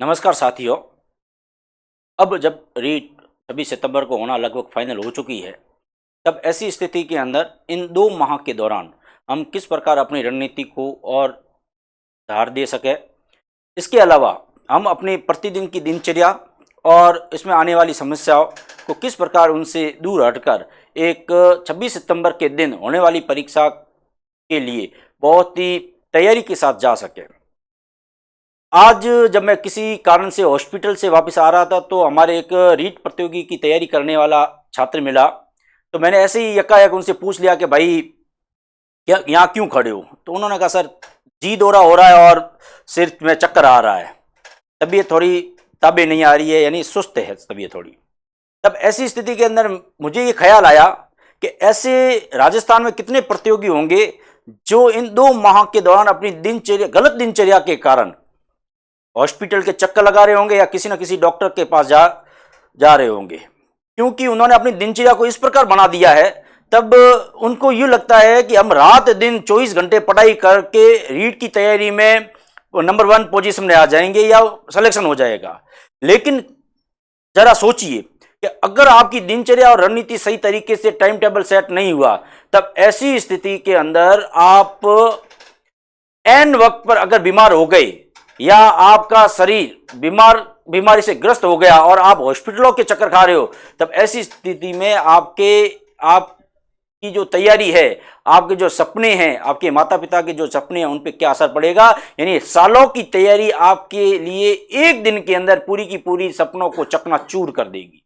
नमस्कार साथियों। अब जब रीट 26 सितंबर को होना लगभग फाइनल हो चुकी है, तब ऐसी स्थिति के अंदर इन 2 माह के दौरान हम किस प्रकार अपनी रणनीति को और धार दे सके। इसके अलावा हम अपनी प्रतिदिन की दिनचर्या और इसमें आने वाली समस्याओं को किस प्रकार उनसे दूर हटकर एक 26 सितंबर के दिन होने वाली परीक्षा के लिए बहुत ही तैयारी के साथ जा सके। आज जब मैं किसी कारण से हॉस्पिटल से वापस आ रहा था तो हमारे एक रीट प्रतियोगी की तैयारी करने वाला छात्र मिला। तो मैंने ऐसे ही यकायक उनसे पूछ लिया कि भाई क्या यहाँ क्यों खड़े हो। तो उन्होंने कहा सर जी दौरा हो रहा है और सिर में चक्कर आ रहा है, तबीयत थोड़ी ताबे नहीं आ रही है, यानी सुस्त है तबीयत थोड़ी। तब ऐसी स्थिति के अंदर मुझे ये ख्याल आया कि ऐसे राजस्थान में कितने प्रतियोगी होंगे जो इन 2 माह के दौरान अपनी दिनचर्या गलत दिनचर्या के कारण हॉस्पिटल के चक्कर लगा रहे होंगे या किसी न किसी डॉक्टर के पास जा रहे होंगे, क्योंकि उन्होंने अपनी दिनचर्या को इस प्रकार बना दिया है। तब उनको यूँ लगता है कि हम रात दिन 24 घंटे पढ़ाई करके रीट की तैयारी में नंबर 1 पोजीशन में आ जाएंगे या सिलेक्शन हो जाएगा। लेकिन जरा सोचिए कि अगर आपकी दिनचर्या और रणनीति सही तरीके से टाइम टेबल सेट नहीं हुआ, तब ऐसी स्थिति के अंदर आप एन वक्त पर अगर बीमार हो गए या आपका शरीर बीमारी से ग्रस्त हो गया और आप हॉस्पिटलों के चक्कर खा रहे हो, तब ऐसी स्थिति में आपकी जो तैयारी है, आपके जो सपने हैं, आपके माता पिता के जो सपने हैं, उन पे क्या असर पड़ेगा। यानी सालों की तैयारी आपके लिए एक दिन के अंदर पूरी की पूरी सपनों को चकनाचूर कर देगी।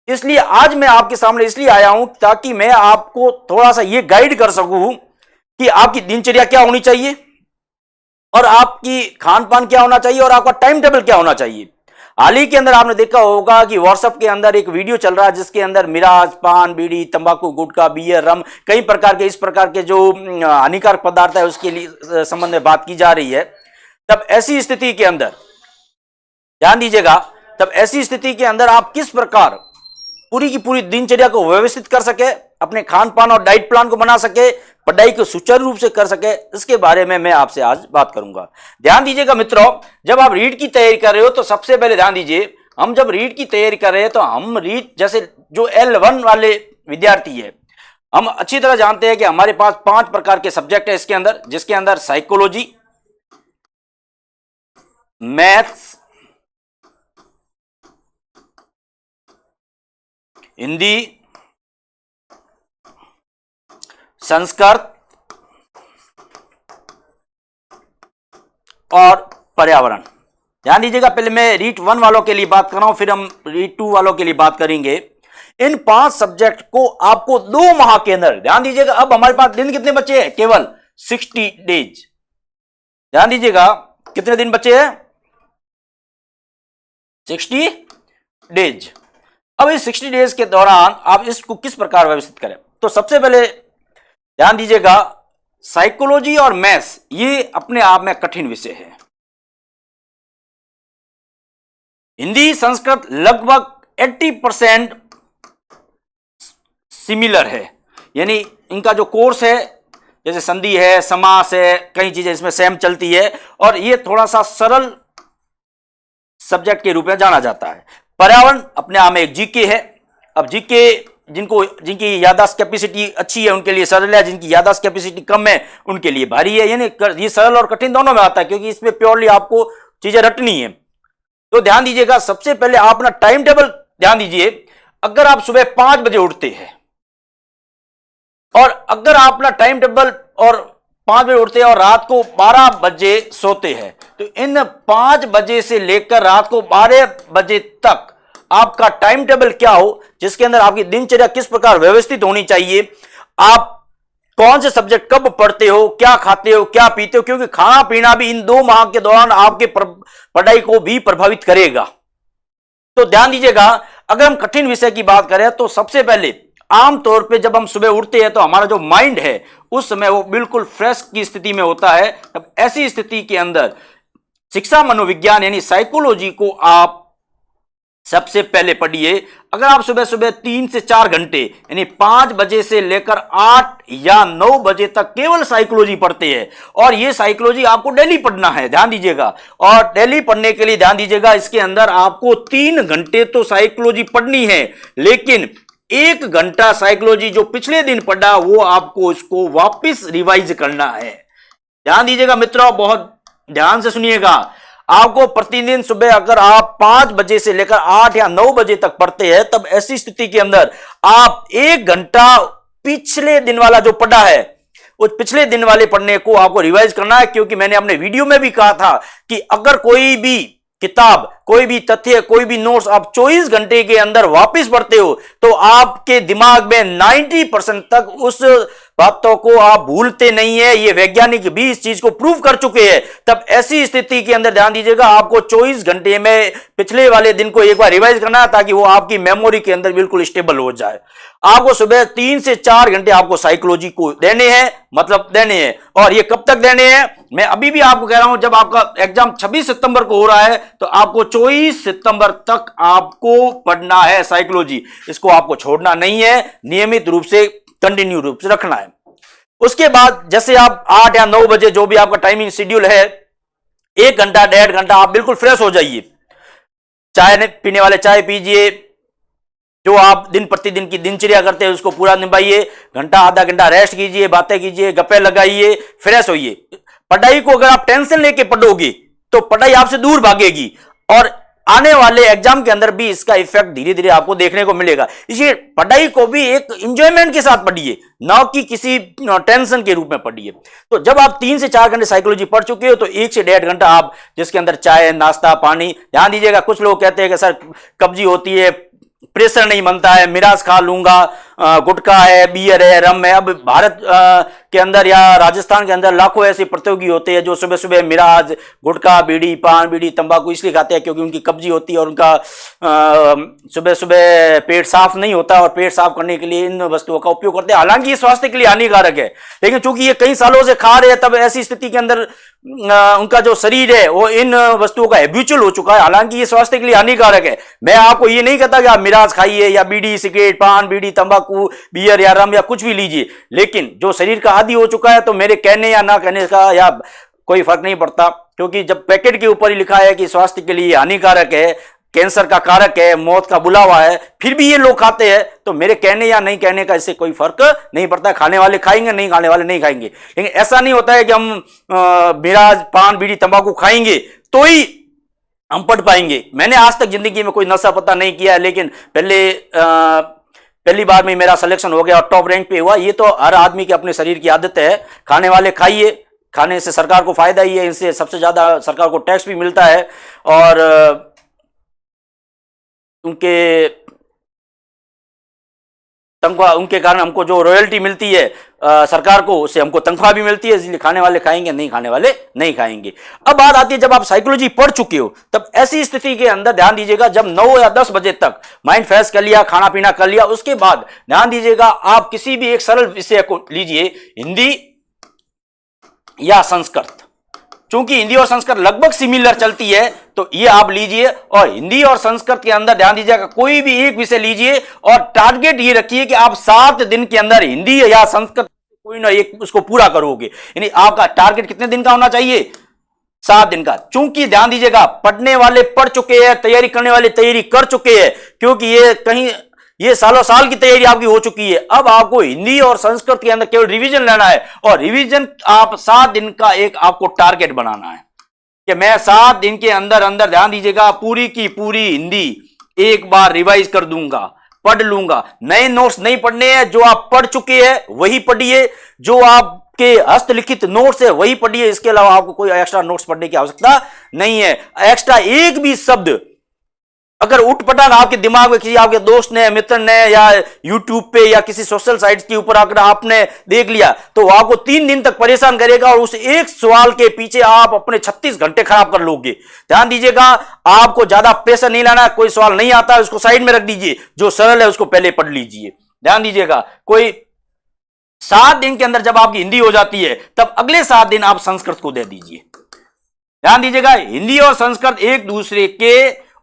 इसलिए आज मैं आपके सामने इसलिए आया हूं ताकि मैं आपको थोड़ा सा ये गाइड कर सकूं कि आपकी दिनचर्या क्या होनी चाहिए और आपकी खान पान क्या होना चाहिए और आपका टाइम टेबल क्या होना चाहिए। हाल ही के अंदर आपने देखा होगा कि व्हाट्सएप के अंदर एक वीडियो चल रहा है जिसके अंदर मिराज, पान, बीड़ी, तंबाकू, गुटखा, बियर, रम, कई प्रकार के इस प्रकार के जो हानिकारक पदार्थ है उसके लिए संबंध में बात की जा रही है। तब ऐसी स्थिति के अंदर ध्यान दीजिएगा, तब ऐसी स्थिति के अंदर आप किस प्रकार पूरी की पूरी दिनचर्या को व्यवस्थित कर सके, अपने खान पान और डाइट प्लान को बना सके, पढ़ाई को सुचारू रूप से कर सके, इसके बारे में मैं आपसे आज बात करूंगा। ध्यान दीजिएगा मित्रों, जब आप रीट की तैयारी कर रहे हो तो सबसे पहले ध्यान दीजिए, हम जब रीट की तैयारी कर रहे हैं तो हम रीट जैसे जो L1 वाले विद्यार्थी है, हम अच्छी तरह जानते हैं कि हमारे पास 5 प्रकार के सब्जेक्ट है इसके अंदर, जिसके अंदर साइकोलॉजी, मैथ्स, हिंदी, संस्कृत और पर्यावरण। ध्यान दीजिएगा, पहले मैं रीट 1 वालों के लिए बात कर रहा हूं, फिर हम रीट 2 वालों के लिए बात करेंगे। इन 5 सब्जेक्ट को आपको 2 माह के अंदर, ध्यान दीजिएगा, अब हमारे पास दिन कितने बचे हैं? केवल 60 डेज। ध्यान दीजिएगा, कितने दिन बचे हैं? 60 डेज। अब इस 60 डेज के दौरान आप इसको किस प्रकार व्यवस्थित करें? तो सबसे पहले ध्यान दीजिएगा, साइकोलॉजी और मैथ्स ये अपने आप में कठिन विषय है। हिंदी, संस्कृत लगभग 80% सिमिलर है, यानी इनका जो कोर्स है, जैसे संधि है, समास है, कई चीजें इसमें सेम चलती है और ये थोड़ा सा सरल सब्जेक्ट के रूप में जाना जाता है। पर्यावरण अपने आप में एक जीके है। अब जीके जिनकी याददाश्त कैपेसिटी अच्छी है उनके लिए सरल है, जिनकी याददाश्त कैपेसिटी कम है उनके लिए भारी है। यानी ये सरल और कठिन दोनों में आता है, क्योंकि इसमें प्योरली आपको चीजें रटनी है। तो ध्यान दीजिएगा, सबसे पहले आप अपना टाइम टेबल ध्यान दीजिए। अगर आप सुबह 5 बजे उठते हैं और अगर आप अपना टाइम टेबल और 5 बजे उठते हैं और रात को 12 बजे सोते हैं, तो इन 5 बजे से लेकर रात को 12 बजे तक आपका टाइम टेबल क्या हो, जिसके अंदर आपकी दिनचर्या किस प्रकार व्यवस्थित होनी चाहिए, आप कौन से सब्जेक्ट कब पढ़ते हो, क्या खाते हो, क्या पीते हो, क्योंकि खाना पीना भी इन 2 माह के दौरान आपके पढ़ाई को भी प्रभावित करेगा। तो ध्यान दीजिएगा, अगर हम कठिन विषय की बात करें तो सबसे पहले आमतौर पे जब हम सुबह उठते हैं तो हमारा जो माइंड है उस समय वो बिल्कुल फ्रेश की स्थिति में होता है। तब ऐसी स्थिति के अंदर शिक्षा मनोविज्ञान यानी साइकोलॉजी को आप सबसे पहले पढ़िए, अगर आप सुबह सुबह 3 से 4 घंटे यानी 5 बजे से लेकर 8 या 9 बजे तक केवल साइकोलॉजी पढ़ते हैं, और ये साइकोलॉजी आपको डेली पढ़ना है, ध्यान दीजिएगा। और डेली पढ़ने के लिए ध्यान दीजिएगा, इसके अंदर आपको 3 घंटे तो साइकोलॉजी पढ़नी है, लेकिन 1 घंटा साइकोलॉजी जो पिछले दिन पढ़ा वो आपको इसको वापस रिवाइज करना है। ध्यान दीजिएगा मित्रों, बहुत ध्यान से सुनिएगा। आपको प्रतिदिन सुबह अगर आप 5 बजे से लेकर 8 या 9 बजे तक पढ़ते हैं, तब ऐसी स्थिति के अंदर आप 1 घंटा पिछले दिन वाला जो पढ़ा है उस पिछले दिन वाले पढ़ने को आपको रिवाइज करना है। क्योंकि मैंने अपने वीडियो में भी कहा था कि अगर कोई भी किताब, कोई भी तथ्य, कोई भी नोट्स आप 24 घंटे के अंदर वापस पढ़ते हो तो आपके दिमाग में 90% तक उस बातों को आप भूलते नहीं है। ये वैज्ञानिक भी इस चीज को प्रूव कर चुके हैं। तब ऐसी स्थिति के अंदर ध्यान दीजिएगा, आपको 24 घंटे में पिछले वाले दिन को एक बार रिवाइज करना है, ताकि वो आपकी मेमोरी के अंदर बिल्कुल स्टेबल हो जाए। आपको सुबह 3 से 4 घंटे आपको साइकोलॉजी को देने हैं, मतलब देने हैं। और ये कब तक देने हैं, मैं अभी भी आपको कह रहा हूं, जब आपका एग्जाम 26 सितंबर को हो रहा है तो आपको 24 सितंबर तक आपको पढ़ना है साइकोलॉजी। इसको आपको छोड़ना नहीं है, नियमित रूप से कंटिन्यू रूप से रखना है। उसके बाद जैसे आप 8 या 9 बजे जो भी आपका टाइमिंग शेड्यूल है, 1 घंटा 1.5 घंटा आप बिल्कुल फ्रेश हो जाइए। चाय पीने वाले चाय पीजिए, जो आप दिन प्रतिदिन की दिनचर्या करते हैं उसको पूरा निभाइए। घंटा आधा घंटा रेस्ट कीजिए, बातें कीजिए, गप्पे लगाइए, फ्रेश होइए। पढ़ाई को अगर आप टेंशन लेके पढ़ोगे तो पढ़ाई आपसे दूर भागेगी, और आने वाले एग्जाम के अंदर भी इसका इफेक्ट धीरे धीरे आपको देखने को मिलेगा। इसलिए पढ़ाई को भी एक एंजॉयमेंट के साथ पढ़िए, ना कि किसी टेंशन के रूप में पढ़िए। तो जब आप 3 से 4 घंटे साइकोलॉजी पढ़ चुके हो तो 1 से 1.5 घंटा आप जिसके अंदर चाय, नाश्ता, पानी, ध्यान दीजिएगा। कुछ लोग कहते हैं कि सर कब्जी होती है, प्रेशर नहीं बनता है, मिराज खा लूंगा, गुटखा है, बियर है, रम है। अब भारत के अंदर या राजस्थान के अंदर लाखों ऐसे प्रतियोगी होते हैं जो सुबह सुबह मिराज, गुटखा, बीड़ी, पान, बीड़ी, तंबाकू इसलिए खाते हैं क्योंकि उनकी कब्जी होती है और उनका सुबह सुबह पेट साफ नहीं होता, और पेट साफ करने के लिए इन वस्तुओं का उपयोग करते हैं। हालांकि ये स्वास्थ्य के लिए हानिकारक है, लेकिन चूंकि ये कई सालों से खा रहे हैं, तब ऐसी स्थिति के अंदर उनका जो शरीर है वो इन वस्तुओं का हैबिचुअल हो चुका है। हालांकि ये स्वास्थ्य के लिए हानिकारक है। मैं आपको ये नहीं कहता कि आप मिराज खाइए या बीड़ी, सिगरेट, पान, बीड़ी, तंबाकू, बियर या रम या कुछ भी लीजिए, लेकिन जो शरीर का आदी हो चुका है तो मेरे कहने या ना कहने का या कोई फर्क नहीं पड़ता। क्योंकि जब पैकेट के ऊपर ही लिखा है कि स्वास्थ्य के लिए हानिकारक है, कैंसर का कारक है, मौत का बुलावा है, फिर भी ये लोग खाते हैं, तो मेरे कहने या नहीं कहने का इससे कोई फर्क नहीं पड़ता। खाने वाले खाएंगे, नहीं खाने वाले नहीं खाएंगे। लेकिन ऐसा नहीं होता है कि हम मिराज, पान, बीड़ी, तंबाकू खाएंगे तो ही हम पढ़ पाएंगे। मैंने आज तक जिंदगी में कोई नशा पता नहीं किया है, लेकिन पहली बार में मेरा सिलेक्शन हो गया और टॉप रैंक पे हुआ। ये तो हर आदमी के अपने शरीर की आदत है। खाने वाले खाइए, खाने से सरकार को फायदा ही है, इनसे सबसे ज्यादा सरकार को टैक्स भी मिलता है, और उनके तनख्वाह, उनके कारण हमको जो रॉयल्टी मिलती है सरकार को, उससे हमको तनख्वाह भी मिलती है। इसलिए खाने वाले खाएंगे, नहीं खाने वाले नहीं खाएंगे। अब बात आती है जब आप साइकोलॉजी पढ़ चुके हो, तब ऐसी स्थिति के अंदर ध्यान दीजिएगा, जब 9 या 10 बजे तक माइंड फ्रेश कर लिया, खाना पीना कर लिया, उसके बाद ध्यान दीजिएगा आप किसी भी एक सरल विषय को लीजिए, हिंदी या संस्कृत। चूंकि हिंदी और संस्कृत लगभग सिमिलर चलती है तो ये आप लीजिए, और हिंदी और संस्कृत के अंदर ध्यान दीजिएगा कोई भी एक विषय लीजिए और टारगेट ये रखिए कि आप 7 दिन के अंदर हिंदी या संस्कृत कोई ना एक उसको पूरा करोगे। यानी आपका टारगेट कितने दिन का होना चाहिए, 7 दिन का। चूंकि ध्यान दीजिएगा पढ़ने वाले पढ़ चुके हैं, तैयारी करने वाले तैयारी कर चुके हैं, क्योंकि ये सालों साल की तैयारी आपकी हो चुकी है। अब आपको हिंदी और संस्कृत के अंदर केवल रिवीजन लेना है, और रिवीजन आप 7 दिन का एक आपको टारगेट बनाना है कि मैं 7 दिन के अंदर अंदर ध्यान दीजिएगा पूरी की पूरी हिंदी एक बार रिवाइज कर दूंगा, पढ़ लूंगा। नए नोट्स नहीं पढ़ने हैं, जो आप पढ़ चुके हैं वही पढ़िए, जो आपके हस्तलिखित नोट्स है वही पढ़िए। इसके अलावा आपको कोई एक्स्ट्रा नोट्स पढ़ने की आवश्यकता नहीं है। एक्स्ट्रा एक भी शब्द अगर उठपटांग आपके दिमाग में किसी आपके दोस्त ने, मित्र ने, या यूट्यूब पे या किसी सोशल साइट्स के ऊपर अगर आपने देख लिया तो आपको 3 दिन तक परेशान करेगा, और उस एक सवाल के पीछे आप अपने 36 घंटे खराब कर लोगे। ध्यान दीजिएगा आपको ज्यादा प्रेशर नहीं लाना। कोई सवाल नहीं आता उसको साइड में रख दीजिए, जो सरल है उसको पहले पढ़ लीजिए। ध्यान दीजिएगा कोई 7 दिन के अंदर जब आपकी हिंदी हो जाती है, तब अगले 7 दिन आप संस्कृत को दे दीजिए। ध्यान दीजिएगा हिंदी और संस्कृत एक दूसरे के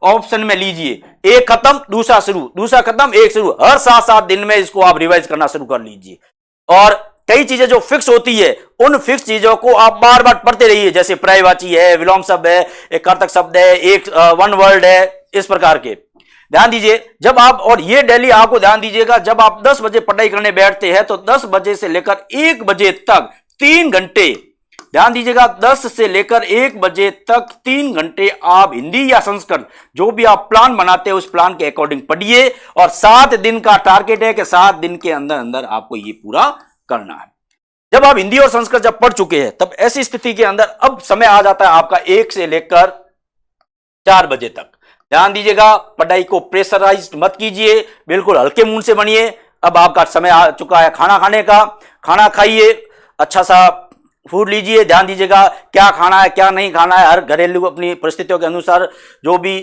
ऑप्शन में लीजिए, एक खत्म दूसरा शुरू, दूसरा खत्म एक शुरू, हर 7-7 दिन में इसको आप रिवाइज करना शुरू कर लीजिए। और कई चीजें जो फिक्स होती है उन फिक्स चीजों को आप बार बार पढ़ते रहिए, जैसे पर्यायवाची है, विलोम शब्द है, एक कर्तक शब्द है, एक वन वर्ड है, इस प्रकार के ध्यान दीजिए। जब आप, और ये डेली आपको ध्यान दीजिएगा, जब आप 10 बजे पढ़ाई करने बैठते हैं तो 10 बजे से लेकर 1 बजे तक 3 घंटे, ध्यान दीजिएगा, 10 से लेकर 1 बजे तक 3 घंटे आप हिंदी या संस्कृत जो भी आप प्लान बनाते हैं उस प्लान के अकॉर्डिंग पढ़िए। और 7 दिन का टारगेट है कि 7 दिन के अंदर अंदर आपको ये पूरा करना है। जब आप हिंदी और संस्कृत जब पढ़ चुके हैं तब ऐसी स्थिति के अंदर अब समय आ जाता है आपका 1 से लेकर 4 बजे तक। ध्यान दीजिएगा, पढ़ाई को प्रेशराइज मत कीजिए, बिल्कुल हल्के मूड से बनिए। अब आपका समय आ चुका है खाना खाने का, खाना खाइए, अच्छा सा फूड लीजिए। ध्यान दीजिएगा क्या खाना है क्या नहीं खाना है, हर घरेलू अपनी परिस्थितियों के अनुसार जो भी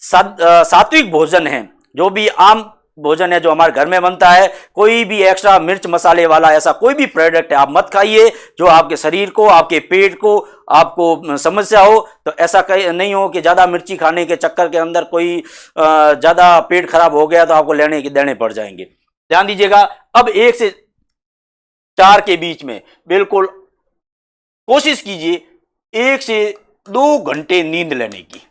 सात्विक भोजन है, जो भी आम भोजन है जो हमारे घर में बनता है, कोई भी एक्स्ट्रा मिर्च मसाले वाला ऐसा कोई भी प्रोडक्ट है आप मत खाइए जो आपके शरीर को, आपके पेट को, आपको समस्या हो। तो ऐसा नहीं हो कि ज़्यादा मिर्ची खाने के चक्कर के अंदर कोई ज़्यादा पेट खराब हो गया तो आपको लेने के देने पड़ जाएंगे। ध्यान दीजिएगा, अब 1 से 4 के बीच में बिल्कुल कोशिश कीजिए 1 से 2 घंटे नींद लेने की।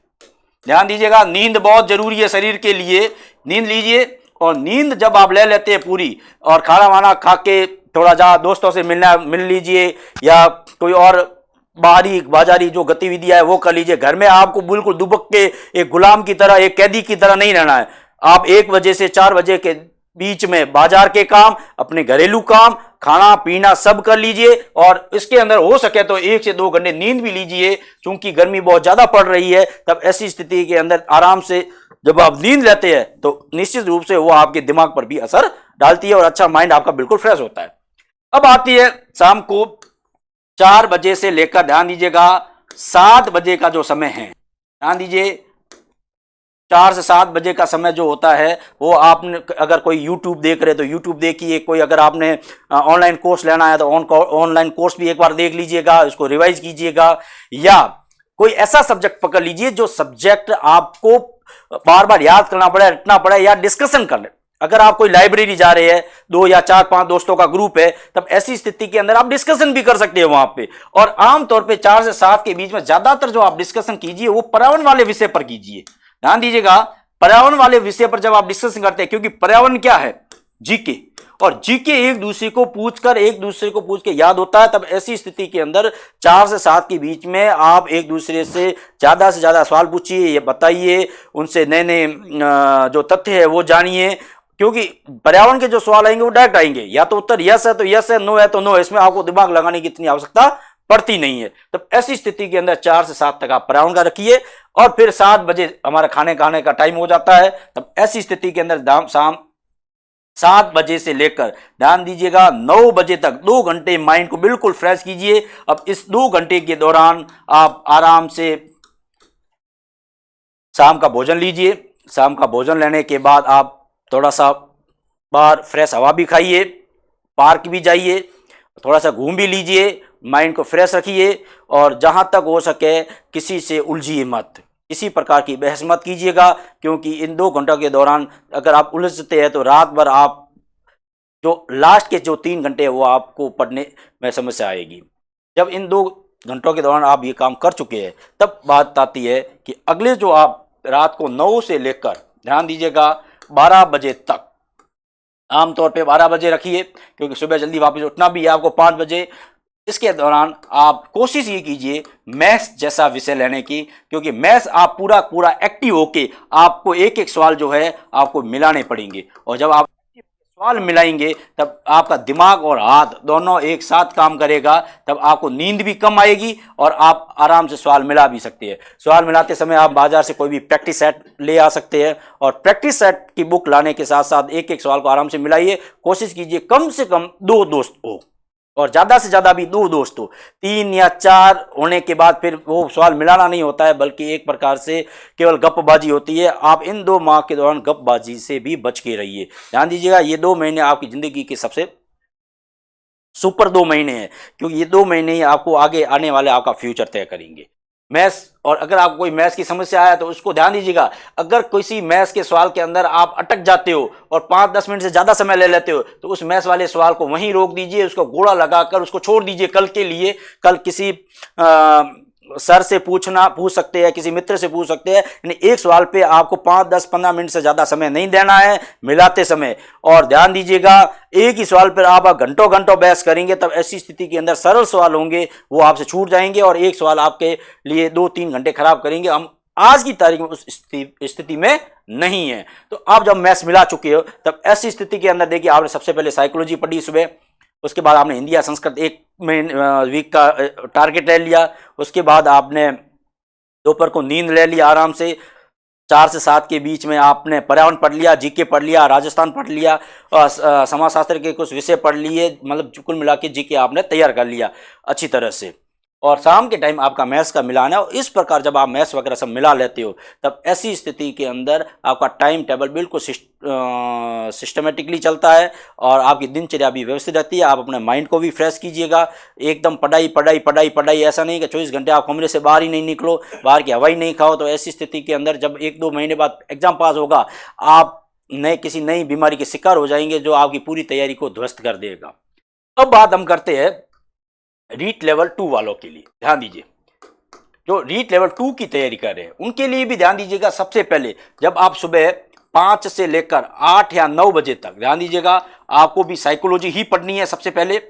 ध्यान दीजिएगा, नींद बहुत जरूरी है शरीर के लिए, नींद लीजिए। और नींद जब आप ले लेते हैं पूरी, और खाना वाना खा के थोड़ा जा दोस्तों से मिल लीजिए, या कोई और बाहरी बाजारी जो गतिविधियां है वो कर लीजिए। घर में आपको बिल्कुल दुबक के एक गुलाम की तरह, एक कैदी की तरह नहीं रहना है। आप 1 बजे से 4 बजे के बीच में बाजार के काम, अपने घरेलू काम, खाना पीना सब कर लीजिए। और इसके अंदर हो सके तो 1 से 2 घंटे नींद भी लीजिए, क्योंकि गर्मी बहुत ज्यादा पड़ रही है। तब ऐसी स्थिति के अंदर आराम से जब आप नींद लेते हैं तो निश्चित रूप से वो आपके दिमाग पर भी असर डालती है और अच्छा माइंड आपका बिल्कुल फ्रेश होता है। अब आती है शाम को 4 बजे से लेकर, ध्यान दीजिएगा, 7 बजे का जो समय है, ध्यान दीजिए, 4 से 7 बजे का समय जो होता है वो आपने अगर कोई YouTube देख रहे तो YouTube देखिए, कोई अगर आपने ऑनलाइन कोर्स लेना है तो ऑनलाइन कोर्स भी एक बार देख लीजिएगा, इसको रिवाइज कीजिएगा। या कोई ऐसा सब्जेक्ट पकड़ लीजिए जो सब्जेक्ट आपको बार बार याद करना पड़े, रटना पड़े, या डिस्कशन कर ले। अगर आप कोई लाइब्रेरी जा रहे हैं, 2 या 4-5 दोस्तों का ग्रुप है, तब ऐसी स्थिति के अंदर आप डिस्कशन भी कर सकते हैं वहां पे। और आमतौर पे 4 से 7 के बीच में ज्यादातर जो आप डिस्कशन कीजिए वो पर्यावरण वाले विषय पर कीजिए। ध्यान दीजिएगा, पर्यावरण वाले विषय पर जब आप डिस्कशन करते हैं, क्योंकि पर्यावरण क्या है, जीके, और जीके एक दूसरे को पूछ के याद होता है। तब ऐसी स्थिति के अंदर 4 से 7 के बीच में आप एक दूसरे से ज्यादा सवाल पूछिए, ये बताइए, उनसे नए नए जो तथ्य है वो जानिए। क्योंकि पर्यावरण के जो सवाल आएंगे वो डायरेक्ट आएंगे, या तो उत्तर यस है तो यस है, नो है तो नो है, इसमें आपको दिमाग लगाने की इतनी आवश्यकता पड़ती नहीं है। तब ऐसी स्थिति के अंदर 4 से 7 तक आप पर्यावरण का रखिए। और फिर 7 बजे हमारा खाने का टाइम हो जाता है। तब ऐसी स्थिति के अंदर शाम 7 बजे से लेकर, ध्यान दीजिएगा, 9 बजे तक 2 घंटे माइंड को बिल्कुल फ्रेश कीजिए। अब इस 2 घंटे के दौरान आप आराम से शाम का भोजन लीजिए। शाम का भोजन लेने के बाद आप थोड़ा सा बाहर फ्रेश हवा भी खाइए, पार्क भी जाइए, थोड़ा सा घूम भी लीजिए, माइंड को फ्रेश रखिए। और जहां तक हो सके किसी से उलझिए मत, किसी प्रकार की बहस मत कीजिएगा, क्योंकि इन 2 घंटों के दौरान अगर आप उलझते हैं तो रात भर आप जो लास्ट के जो 3 घंटे हैं वो आपको पढ़ने में समस्या आएगी। जब इन 2 घंटों के दौरान आप ये काम कर चुके हैं तब बात आती है कि अगले जो आप रात को 9 से लेकर, ध्यान दीजिएगा, 12 बजे तक, आमतौर पे 12 बजे रखिए क्योंकि सुबह जल्दी वापस उठना भी है आपको 5 बजे। इसके दौरान आप कोशिश ये कीजिए मैथ्स जैसा विषय लेने की, क्योंकि मैथ्स आप पूरा एक्टिव होके आपको एक एक सवाल जो है आपको मिलाने पड़ेंगे। और जब आप सवाल मिलाएंगे तब आपका दिमाग और हाथ दोनों एक साथ काम करेगा, तब आपको नींद भी कम आएगी और आप आराम से सवाल मिला भी सकते हैं। सवाल मिलाते समय आप बाजार से कोई भी प्रैक्टिस सेट ले आ सकते हैं और प्रैक्टिस सेट की बुक लाने के साथ साथ एक एक सवाल को आराम से मिलाइए। कोशिश कीजिए कम से कम 2 दोस्त हो और ज्यादा से ज्यादा भी 2 दोस्त हो। 3 या 4 होने के बाद फिर वो सवाल मिलाना नहीं होता है, बल्कि एक प्रकार से केवल गपबाजी होती है। आप इन 2 माह के दौरान गपबाजी से भी बच के रहिए। ध्यान दीजिएगा, ये 2 महीने आपकी जिंदगी के सबसे सुपर 2 महीने हैं, क्योंकि ये 2 महीने ही आपको आगे आने वाले आपका फ्यूचर तय करेंगे। मैथ्स, और अगर आपको कोई मैथ्स की समस्या आया तो उसको ध्यान दीजिएगा। अगर किसी मैथ्स के सवाल के अंदर आप अटक जाते हो और 5-10 मिनट से ज्यादा समय ले लेते हो तो उस मैथ्स वाले सवाल को वहीं रोक दीजिए, उसको गोला लगाकर उसको छोड़ दीजिए कल के लिए। कल किसी सर से पूछ सकते हैं, किसी मित्र से पूछ सकते हैं। यानी एक सवाल पे आपको 5-10-15 मिनट से ज्यादा समय नहीं देना है मिलाते समय। और ध्यान दीजिएगा, एक ही सवाल पर आप घंटों घंटों बहस करेंगे तब ऐसी स्थिति के अंदर सरल सवाल होंगे वो आपसे छूट जाएंगे और एक सवाल आपके लिए 2-3 घंटे खराब करेंगे। हम आज की तारीख में उस स्थिति में नहीं है। तो आप जब मैथ्स मिला चुके हो तब ऐसी स्थिति के अंदर देखिए, आपने सबसे पहले साइकोलॉजी पढ़ी सुबह, उसके बाद आपने हिंदी या संस्कृत एक वीक का टारगेट ले लिया, उसके बाद आपने दोपहर को नींद ले लिया आराम से, 4 से 7 के बीच में आपने पर्यावरण पढ़ लिया, जीके पढ़ लिया, राजस्थान पढ़ लिया, समाजशास्त्र के कुछ विषय पढ़ लिए, मतलब कुल मिला के जीके आपने तैयार कर लिया अच्छी तरह से। और शाम के टाइम आपका मैथ्स का मिलान है। और इस प्रकार जब आप मैथ्स वगैरह सब मिला लेते हो तब ऐसी स्थिति के अंदर आपका टाइम टेबल बिल्कुल सिस्टमेटिकली चलता है और आपकी दिनचर्या भी व्यवस्थित रहती है। आप अपने माइंड को भी फ्रेश कीजिएगा। एकदम पढ़ाई पढ़ाई पढ़ाई पढ़ाई ऐसा नहीं कि 24 घंटे आप कमरे से बाहर ही नहीं निकलो, बाहर की हवा ही नहीं खाओ। तो ऐसी स्थिति के अंदर जब 1-2 महीने बाद एग्जाम पास होगा, आप किसी नई बीमारी के शिकार हो जाएंगे जो आपकी पूरी तैयारी को ध्वस्त कर देगा। अब बात हम करते हैं रीट लेवल 2 वालों के लिए। ध्यान दीजिए, जो रीट लेवल 2 की तैयारी कर रहे हैं उनके लिए भी ध्यान दीजिएगा। सबसे पहले जब आप सुबह 5 से लेकर 8 या 9 बजे तक, ध्यान दीजिएगा, आपको भी साइकोलॉजी ही पढ़नी है सबसे पहले।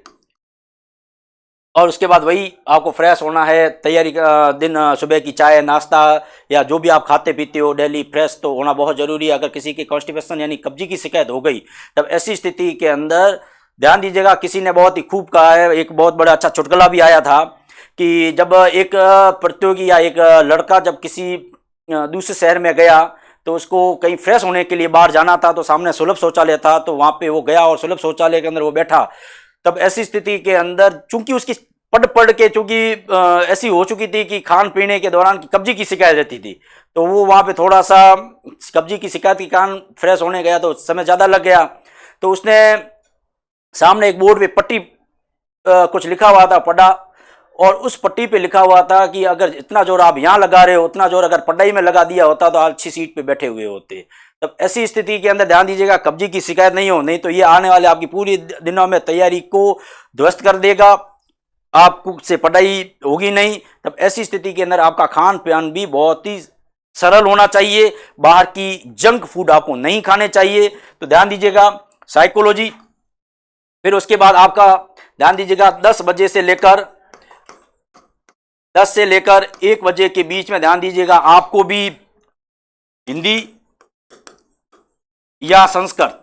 और उसके बाद वही आपको फ्रेश होना है, तैयारी का दिन सुबह की चाय नाश्ता या जो भी आप खाते पीते हो डेली फ्रेश तो होना बहुत जरूरी है। अगर किसी की कॉन्स्टिपेशन यानी कब्जी की शिकायत हो गई तब ऐसी स्थिति के अंदर ध्यान दीजिएगा, किसी ने बहुत ही खूब कहा है, एक बहुत बड़ा अच्छा चुटकुला भी आया था कि जब एक प्रतियोगी या एक लड़का जब किसी दूसरे शहर में गया तो उसको कहीं फ्रेश होने के लिए बाहर जाना था, तो सामने सुलभ शौचालय था, तो वहां पे वो गया और सुलभ शौचालय के अंदर वो बैठा। तब ऐसी स्थिति के अंदर चूंकि उसकी पढ़ के चूंकि ऐसी हो चुकी थी कि खान पीने के दौरान कब्जी की शिकायत रहती थी, तो वो वहां पे थोड़ा सा कब्जी की शिकायत के कारण फ्रेश होने गया तो समय ज्यादा लग गया। तो उसने सामने एक बोर्ड पे पट्टी कुछ लिखा हुआ था, पढ़ा, और उस पट्टी पे लिखा हुआ था कि अगर इतना जोर आप यहाँ लगा रहे हो उतना जोर अगर पढ़ाई में लगा दिया होता तो आप अच्छी सीट पे बैठे हुए होते। तब ऐसी स्थिति के अंदर ध्यान दीजिएगा, कब्जी की शिकायत नहीं हो, नहीं तो ये आने वाले आपकी पूरी दिनों में तैयारी को ध्वस्त कर देगा, आपसे पढ़ाई होगी नहीं। तब ऐसी स्थिति के अंदर आपका खान पान भी बहुत ही सरल होना चाहिए, बाहर की जंक फूड आपको नहीं खाने चाहिए। तो ध्यान दीजिएगा साइकोलॉजी। फिर उसके बाद आपका ध्यान दीजिएगा 10 से लेकर 1 बजे के बीच में ध्यान दीजिएगा आपको भी हिंदी या संस्कृत,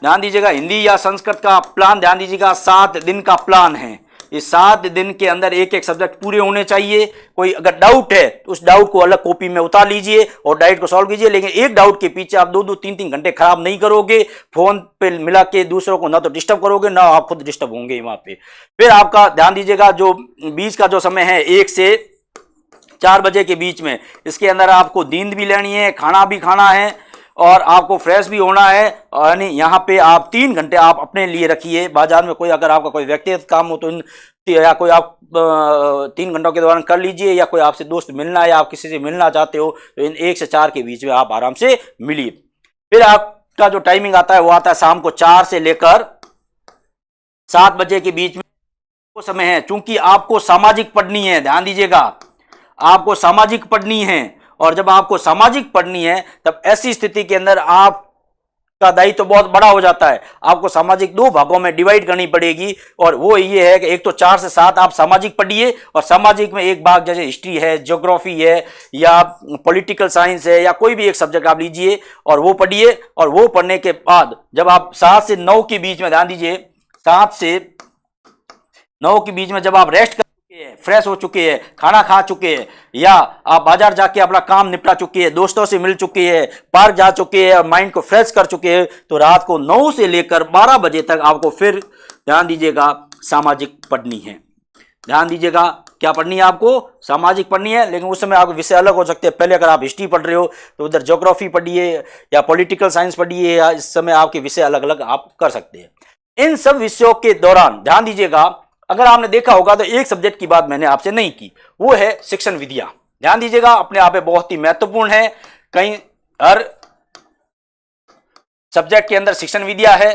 ध्यान दीजिएगा हिंदी या संस्कृत का प्लान, ध्यान दीजिएगा 7 दिन का प्लान है। इस 7 दिन के अंदर एक एक सब्जेक्ट पूरे होने चाहिए। कोई अगर डाउट है तो उस डाउट को अलग कॉपी में उतार लीजिए और डाउट को सॉल्व कीजिए, लेकिन एक डाउट के पीछे आप 2-2 3-3 घंटे खराब नहीं करोगे। फोन पे मिला के दूसरों को ना तो डिस्टर्ब करोगे ना आप खुद डिस्टर्ब होंगे वहां पे। फिर आपका ध्यान दीजिएगा जो बीच का जो समय है 1 से 4 बजे के बीच में, इसके अंदर आपको नींद भी लेनी है, खाना भी खाना है और आपको फ्रेश भी होना है। यानी यहाँ पे आप 3 घंटे आप अपने लिए रखिए। बाजार में कोई अगर आपका कोई व्यक्तिगत काम हो तो या कोई आप 3 घंटों के दौरान कर लीजिए, या कोई आपसे दोस्त मिलना है या आप किसी से मिलना चाहते हो तो इन 1 से 4 के बीच में आप आराम से मिलिए। फिर आपका जो टाइमिंग आता है वो आता है शाम को 4 से लेकर 7 बजे के बीच में वो समय है। चूंकि आपको सामाजिक पढ़नी है, ध्यान दीजिएगा आपको सामाजिक पढ़नी है, और जब आपको सामाजिक पढ़नी है तब ऐसी स्थिति के अंदर आपका दायित्व तो बहुत बड़ा हो जाता है। आपको सामाजिक 2 भागों में डिवाइड करनी पड़ेगी, और वो ये है कि एक तो 4 से 7 आप सामाजिक पढ़िए, और सामाजिक में एक भाग जैसे हिस्ट्री है, ज्योग्राफी है या पॉलिटिकल साइंस है या कोई भी एक सब्जेक्ट आप लीजिए और वो पढ़िए। और वो पढ़ने के बाद जब आप 7 से 9 के बीच में, ध्यान दीजिए 7 से 9 के बीच में जब आप रेस्ट फ्रेश हो चुके हैं, खाना खा चुके हैं, या आप बाजार जाके अपना काम निपटा चुके हैं, दोस्तों से मिल चुके हैं, पार्क जा चुके हैं और माइंड को फ्रेश कर चुके हैं, तो रात को 9 से लेकर 12 बजे तक आपको फिर ध्यान दीजिएगा सामाजिक पढ़नी है। ध्यान दीजिएगा क्या पढ़नी है, आपको सामाजिक पढ़नी है, लेकिन उस समय आपके विषय अलग हो सकते हैं। पहले अगर आप हिस्ट्री पढ़ रहे हो तो उधर ज्योग्राफी पढ़िए या पॉलिटिकल साइंस पढ़िए, या इस समय आपके विषय अलग अलग आप कर सकते हैं। इन सब विषयों के दौरान ध्यान दीजिएगा, अगर आपने देखा होगा तो एक सब्जेक्ट की बात मैंने आपसे नहीं की, वो है शिक्षण विधियां। ध्यान दीजिएगा, अपने आप में बहुत ही महत्वपूर्ण है। कहीं हर सब्जेक्ट के अंदर शिक्षण विद्या है,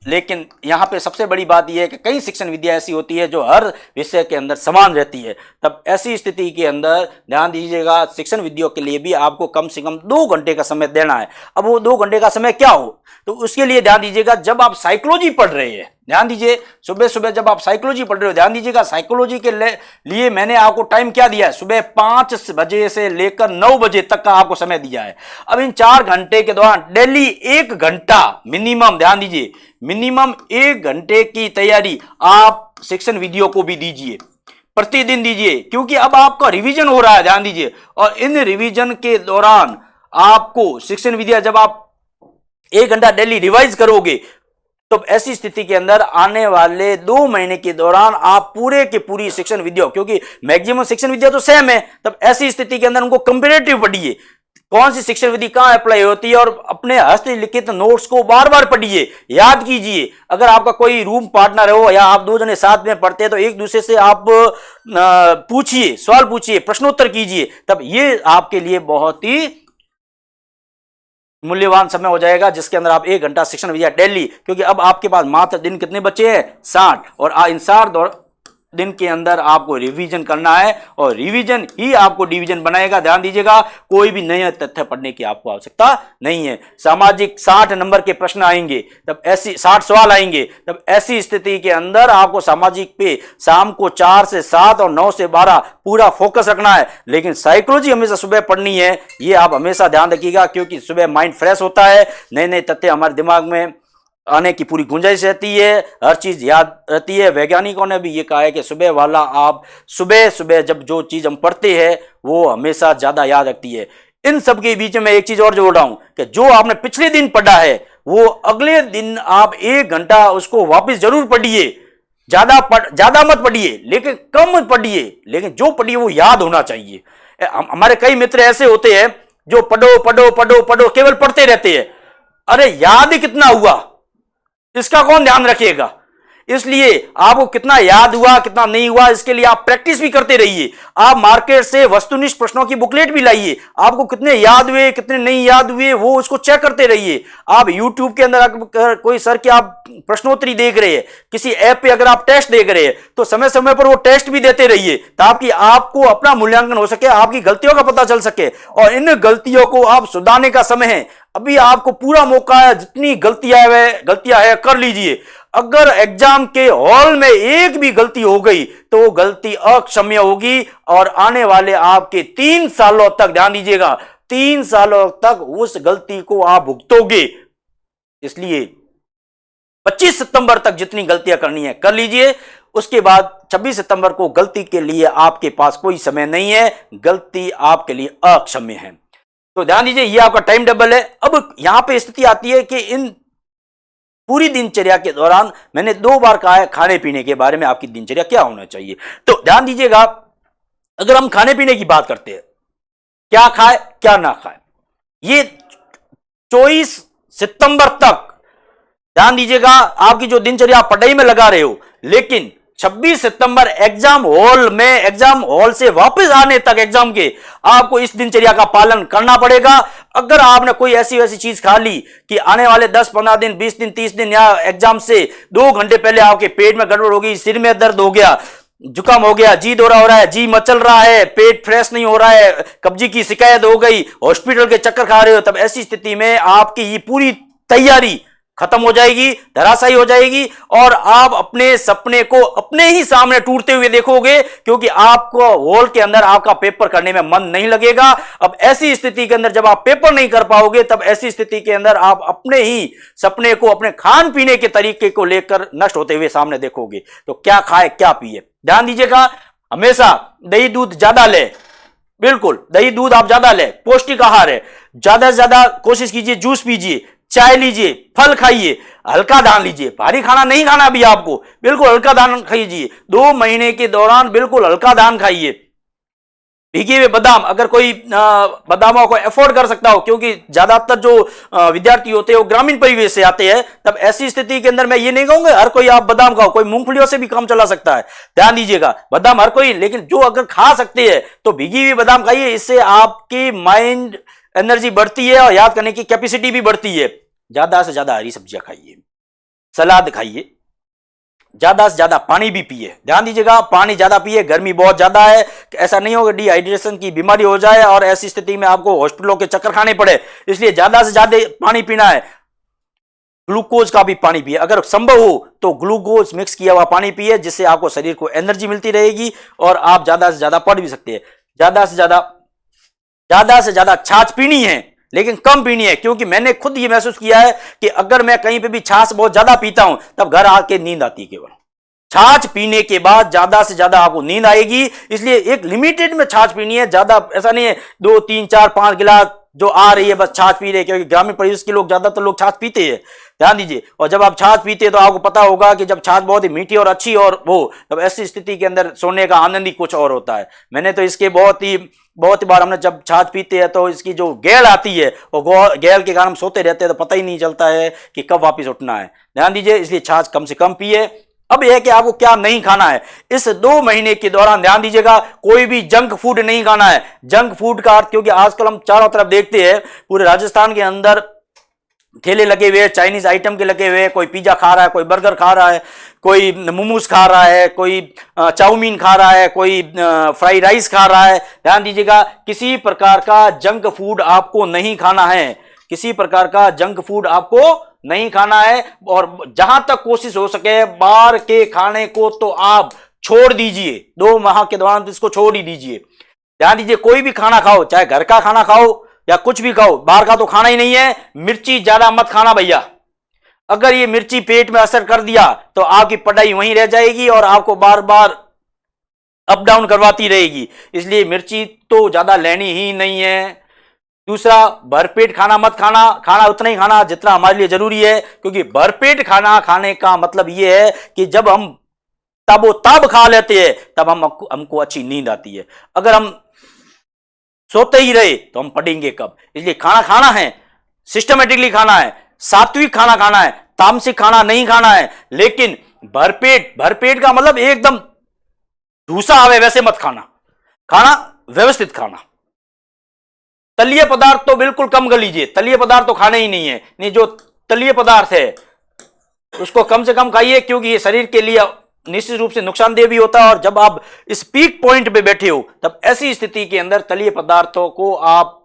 लेकिन यहां पे सबसे बड़ी बात यह है कि कई शिक्षण विद्या ऐसी होती है जो हर विषय के अंदर समान रहती है। तब ऐसी स्थिति के अंदर ध्यान दीजिएगा, शिक्षण विद्याओं के लिए भी आपको कम से कम 2 घंटे का समय देना है। अब वो 2 घंटे का समय क्या हो, तो उसके लिए ध्यान दीजिएगा, जब आप साइकोलॉजी पढ़ रहे हैं, ध्यान दीजिए, सुबह सुबह जब आप साइकोलॉजी पढ़ रहे हो, ध्यान दीजिएगा, साइकोलॉजी के लिए मैंने आपको टाइम क्या दिया है, सुबह 5 बजे से लेकर 9 बजे तक का आपको समय दिया है। अब इन 4 घंटे के दौरान डेली 1 घंटा मिनिमम, ध्यान दीजिए, मिनिमम 1 घंटे की तैयारी आप शिक्षण विधियों को भी दीजिए, प्रतिदिन दीजिए, क्योंकि अब आपका रिवीजन हो रहा है, ध्यान दीजिए। और इन रिवीजन के दौरान आपको शिक्षण विधियां जब आप 1 घंटा डेली रिवाइज करोगे, तो ऐसी स्थिति के अंदर आने वाले 2 महीने के दौरान आप पूरे के पूरी शिक्षण विद्या, क्योंकि मैक्सिमम शिक्षण विद्या तो सेम है, तब ऐसी स्थिति के अंदर उनको कंपेरेटिव पढ़िए, कौन सी शिक्षण विधि कहां अप्लाई होती है, और अपने हस्तलिखित नोट्स को बार बार पढ़िए, याद कीजिए। अगर आपका कोई रूम पार्टनर हो या आप 2 जने साथ में पढ़ते हैं, तो एक दूसरे से आप पूछिए, सवाल पूछिए, प्रश्नोत्तर कीजिए, तब ये आपके लिए बहुत ही मूल्यवान समय हो जाएगा, जिसके अंदर आप 1 घंटा शिक्षण विद्या डेली, क्योंकि अब आपके पास मात्र दिन कितने बचे हैं, 60, और इन 60 दिन के अंदर आपको रिवीजन करना है, और रिवीजन ही आपको डिवीजन बनाएगा। ध्यान दीजिएगा, कोई भी नए तथ्य पढ़ने की आपको आवश्यकता नहीं है। सामाजिक 60 नंबर के प्रश्न आएंगे, तब ऐसी 60 सवाल आएंगे, तब ऐसी स्थिति के अंदर आपको सामाजिक पे शाम को 4 से 7 और 9 से 12 पूरा फोकस रखना है। लेकिन साइकोलॉजी हमेशा सुबह पढ़नी है, ये आप हमेशा ध्यान रखिएगा, क्योंकि सुबह माइंड फ्रेश होता है, नए नए तथ्य हमारे दिमाग में आने की पूरी गुंजाइश रहती है, हर चीज याद रहती है। वैज्ञानिकों ने भी ये कहा है कि सुबह वाला, आप सुबह सुबह जब जो चीज हम पढ़ते हैं वो हमेशा ज्यादा याद रखती है। इन सब के बीच में एक चीज और जोड़ रहा हूं कि जो आपने पिछले दिन पढ़ा है वो अगले दिन आप 1 घंटा उसको वापस जरूर पढ़िए। ज्यादा मत पढ़िए, लेकिन कम पढ़िए, लेकिन जो पढ़िए वो याद होना चाहिए। हमारे कई मित्र ऐसे होते हैं जो पढ़ो पढ़ो पढ़ो पढ़ो केवल पढ़ते रहते हैं, अरे याद ही कितना हुआ इसका कौन ध्यान रखिएगा। इसलिए आपको कितना याद हुआ कितना नहीं हुआ, इसके लिए आप प्रैक्टिस भी करते रहिए। आप मार्केट से वस्तुनिष्ठ प्रश्नों की बुकलेट भी लाइए, आपको कितने याद हुए कितने नहीं याद हुए वो उसको चेक करते रहिए। आप यूट्यूब के अंदर कोई सर के आप प्रश्नोत्तरी देख रहे हैं, किसी ऐप पे अगर आप टेस्ट देख रहे हैं, तो समय समय पर वो टेस्ट भी देते रहिए, ताकि आपको अपना मूल्यांकन हो सके, आपकी गलतियों का पता चल सके, और इन गलतियों को आप सुधारने का समय है। अभी आपको पूरा मौका है, जितनी गलतियां है कर लीजिए। अगर एग्जाम के हॉल में एक भी गलती हो गई तो वो गलती अक्षम्य होगी, और आने वाले आपके 3 सालों तक, ध्यान दीजिएगा, 3 सालों तक उस गलती को आप भुगतोगे। इसलिए 25 सितंबर तक जितनी गलतियां करनी है कर लीजिए। उसके बाद 26 सितंबर को गलती के लिए आपके पास कोई समय नहीं है, गलती आपके लिए अक्षम्य है। तो ध्यान दीजिए, ये आपका टाइम टेबल है। अब यहां पे स्थिति आती है कि इन पूरी दिनचर्या के दौरान मैंने 2 बार कहा है खाने पीने के बारे में, आपकी दिनचर्या क्या होना चाहिए। तो ध्यान दीजिएगा, अगर हम खाने पीने की बात करते हैं, क्या खाए क्या ना खाए, ये 24 सितंबर तक ध्यान दीजिएगा, आपकी जो दिनचर्या आप पढ़ाई में लगा रहे हो, लेकिन 26 सितंबर एग्जाम हॉल से वापस आने तक एग्जाम के आपको इस दिनचर्या का पालन करना पड़ेगा। अगर आपने कोई ऐसी वैसी चीज खा ली कि आने वाले 10-15 दिन 20 दिन 30 दिन या एग्जाम से 2 घंटे पहले आपके पेट में गड़बड़ हो गई, सिर में दर्द हो गया, जुकाम हो गया, जी दौरा हो रहा है, जी मचल रहा है, पेट फ्रेश नहीं हो रहा है, कब्जी की शिकायत हो गई, हॉस्पिटल के चक्कर खा रहे हो, तब ऐसी स्थिति में आपकी ये पूरी तैयारी खत्म हो जाएगी, धराशायी हो जाएगी, और आप अपने सपने को अपने ही सामने टूटते हुए देखोगे, क्योंकि आपको हॉल के अंदर आपका पेपर करने में मन नहीं लगेगा। अब ऐसी स्थिति के अंदर जब आप पेपर नहीं कर पाओगे, तब ऐसी स्थिति के अंदर आप अपने ही सपने को, अपने खान पीने के तरीके को लेकर नष्ट होते हुए सामने देखोगे। तो क्या खाए क्या पिए, ध्यान दीजिएगा, हमेशा दही दूध ज्यादा ले, बिल्कुल दही दूध आप ज्यादा ले, पौष्टिक आहार है, ज्यादा से ज्यादा कोशिश कीजिए, जूस पीजिए, चाय लीजिए, फल खाइए, हल्का दान लीजिए, भारी खाना नहीं खाना अभी आपको, बिल्कुल हल्का दान खाइए। 2 महीने के दौरान बिल्कुल हल्का दान खाइए। भीगे हुए बादाम, अगर कोई बादामों को अफोर्ड कर सकता हो, क्योंकि ज्यादातर जो विद्यार्थी होते हैं वो ग्रामीण परिवेश से आते हैं, तब ऐसी स्थिति के अंदर मैं ये नहीं कहूंगा हर कोई आप बादाम खाओ, कोई मूंगफलियों से भी काम चला सकता है। ध्यान दीजिएगा, बादाम हर कोई, लेकिन जो अगर खा सकते हैं तो भीगी हुई बादाम खाइए, इससे आपकी माइंड एनर्जी बढ़ती है और याद करने की कैपेसिटी भी बढ़ती है। ज्यादा से ज्यादा हरी सब्जियां खाइए, सलाद खाइए, ज्यादा से ज्यादा पानी भी पिए। ध्यान दीजिएगा, पानी ज्यादा पिए, गर्मी बहुत ज्यादा है, ऐसा नहीं होगा डिहाइड्रेशन की बीमारी हो जाए और ऐसी स्थिति में आपको हॉस्पिटलों के चक्कर खाने पड़े, इसलिए ज्यादा से ज्यादा पानी पीना है। ग्लूकोज का भी पानी पिए, अगर संभव हो तो ग्लूकोज मिक्स किया हुआ पानी पिए, जिससे आपको शरीर को एनर्जी मिलती रहेगी और आप ज्यादा से ज्यादा पढ़ भी सकते हैं। ज्यादा से ज्यादा छाछ पीनी है, लेकिन कम पीनी है, क्योंकि मैंने खुद ये महसूस किया है कि अगर मैं कहीं पे भी छाछ बहुत ज्यादा पीता हूं तब घर आके नींद आती है। केवल छाछ पीने के बाद ज्यादा से ज्यादा आपको नींद आएगी, इसलिए एक लिमिटेड में छाछ पीनी है, ज्यादा ऐसा नहीं है 2 3 4 5 गिलास जो आ रही है बस छाछ पी रहे, क्योंकि ग्रामीण परिवेश के लोग ज्यादातर लोग छाछ पीते हैं। ध्यान दीजिए, और जब आप छाछ पीते हैं तो आपको पता होगा कि जब छाछ बहुत ही मीठी और अच्छी और वो, तब ऐसी स्थिति के अंदर सोने का आनंद ही कुछ और होता है। मैंने तो इसके बहुत ही बार हमने जब छाछ पीते हैं तो इसकी जो गैल आती है, वो गैल के कारण हम सोते रहते हैं तो पता ही नहीं चलता है कि कब वापस उठना है। ध्यान दीजिए, इसलिए छाछ कम से कम पिए। अब यह है कि आपको क्या नहीं खाना है इस 2 महीने के दौरान। ध्यान दीजिएगा, कोई भी जंक फूड नहीं खाना है। जंक फूड का अर्थ, क्योंकि आजकल हम चारों तरफ देखते हैं, पूरे राजस्थान के अंदर ठेले लगे हुए, चाइनीज आइटम के लगे हुए, कोई पिज्जा खा रहा है, कोई बर्गर खा रहा है, कोई मोमोज खा रहा है, कोई चाउमीन खा रहा है, कोई फ्राई राइस खा रहा है। ध्यान दीजिएगा, किसी प्रकार का जंक फूड आपको नहीं खाना है, किसी प्रकार का जंक फूड आपको नहीं खाना है। और जहां तक कोशिश हो सके बाहर के खाने को तो आप छोड़ दीजिए, 2 माह के दौरान तो इसको छोड़ ही दीजिए। ध्यान दीजिए, कोई भी खाना खाओ, चाहे घर का खाना खाओ या कुछ भी खाओ, बाहर का तो खाना ही नहीं है। मिर्ची ज्यादा मत खाना भैया, अगर ये मिर्ची पेट में असर कर दिया तो आपकी पढ़ाई वहीं रह जाएगी और आपको बार बार अप डाउन करवाती रहेगी, इसलिए मिर्ची तो ज्यादा लेनी ही नहीं है। दूसरा, भरपेट खाना मत खाना, खाना उतना ही खाना जितना हमारे लिए जरूरी है, क्योंकि भरपेट खाना खाने का मतलब यह है कि जब हम तब खा लेते हैं तब हमको अच्छी नींद आती है। अगर हम सोते ही रहे तो हम पढ़ेंगे कब? इसलिए खाना खाना है, सिस्टमेटिकली खाना है, सात्विक खाना खाना है, तामसिक खाना नहीं खाना है। लेकिन भरपेट का मतलब एकदम ढूसा आवे वैसे मत खाना, खाना व्यवस्थित खाना। तलीय पदार्थ तो बिल्कुल कम कर लीजिए, तलीय पदार्थ तो खाने ही नहीं है। नहीं, जो तलीय पदार्थ है उसको कम से कम खाइए, क्योंकि ये शरीर के लिए निश्चित रूप से नुकसानदेह भी होता है। और जब आप इस पीक पॉइंट पे बैठे हो तब ऐसी स्थिति के अंदर तलीय पदार्थों को आप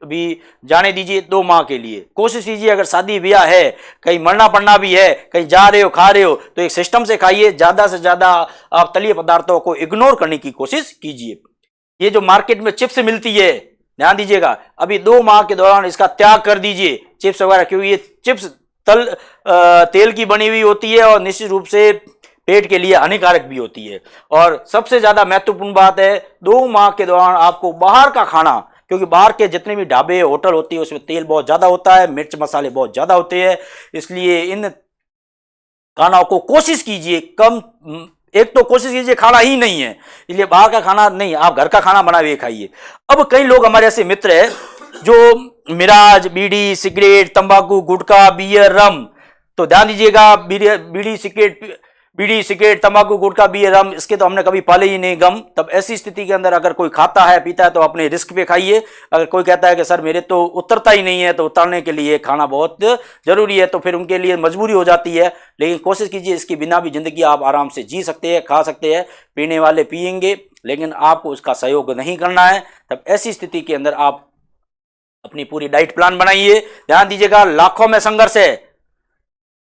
भी जाने दीजिए 2 माह के लिए। कोशिश कीजिए, अगर शादी ब्याह है, कहीं मरना पड़ना भी है, कहीं जा रहे हो खा रहे हो, तो एक सिस्टम से खाइए। ज्यादा से ज्यादा आप तलीय पदार्थों को इग्नोर करने की कोशिश कीजिए। ये जो मार्केट में चिप्स मिलती है, ध्यान दीजिएगा, अभी 2 माह के दौरान इसका त्याग कर दीजिए, चिप्स वगैरह, क्योंकि ये चिप्स तेल की बनी हुई होती है और निश्चित रूप से पेट के लिए हानिकारक भी होती है। और सबसे ज्यादा महत्वपूर्ण बात है, 2 माह के दौरान आपको बाहर का खाना, क्योंकि बाहर के जितने भी ढाबे होटल होती है उसमें तेल बहुत ज्यादा होता है, मिर्च मसाले बहुत ज्यादा होते हैं, इसलिए इन खानाओं को कोशिश कीजिए कम। एक तो कोशिश कीजिए खाना ही नहीं है, इसलिए बाहर का खाना नहीं, आप घर का खाना बना हुए खाइए। अब कई लोग हमारे ऐसे मित्र हैं जो मिराज, बीड़ी, सिगरेट, तंबाकू, गुटखा, बियर, रम, तो ध्यान दीजिएगा, बीड़ी सिगरेट तंबाकू गुटखा बियर रम, इसके तो हमने कभी पाले ही नहीं गम। तब ऐसी स्थिति के अंदर अगर कोई खाता है पीता है तो अपने रिस्क पे खाइए। अगर कोई कहता है कि सर मेरे तो उतरता ही नहीं है, तो उतरने के लिए खाना बहुत जरूरी है, तो फिर उनके लिए मजबूरी हो जाती है। लेकिन कोशिश कीजिए, इसके बिना भी जिंदगी आप आराम से जी सकते हैं, खा सकते हैं। पीने वाले पियेंगे, लेकिन आपको उसका सहयोग नहीं करना है। तब ऐसी स्थिति के अंदर आप अपनी पूरी डाइट प्लान बनाइए। ध्यान दीजिएगा, लाखों में संघर्ष है,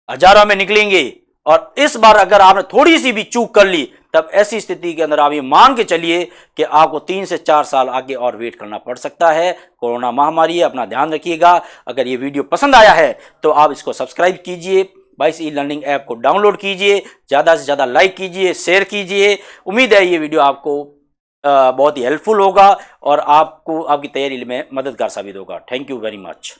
हजारों में निकलेंगे। और इस बार अगर आपने थोड़ी सी भी चूक कर ली, तब ऐसी स्थिति के अंदर आप ये मान के चलिए कि आपको 3 से 4 साल आगे और वेट करना पड़ सकता है। कोरोना महामारी है, अपना ध्यान रखिएगा। अगर ये वीडियो पसंद आया है तो आप इसको सब्सक्राइब कीजिए, 22 ई लर्निंग ऐप को डाउनलोड कीजिए, ज़्यादा से ज़्यादा लाइक कीजिए, शेयर कीजिए। उम्मीद है ये वीडियो आपको बहुत ही हेल्पफुल होगा और आपको आपकी तैयारी में मददगार साबित होगा। Thank you very much.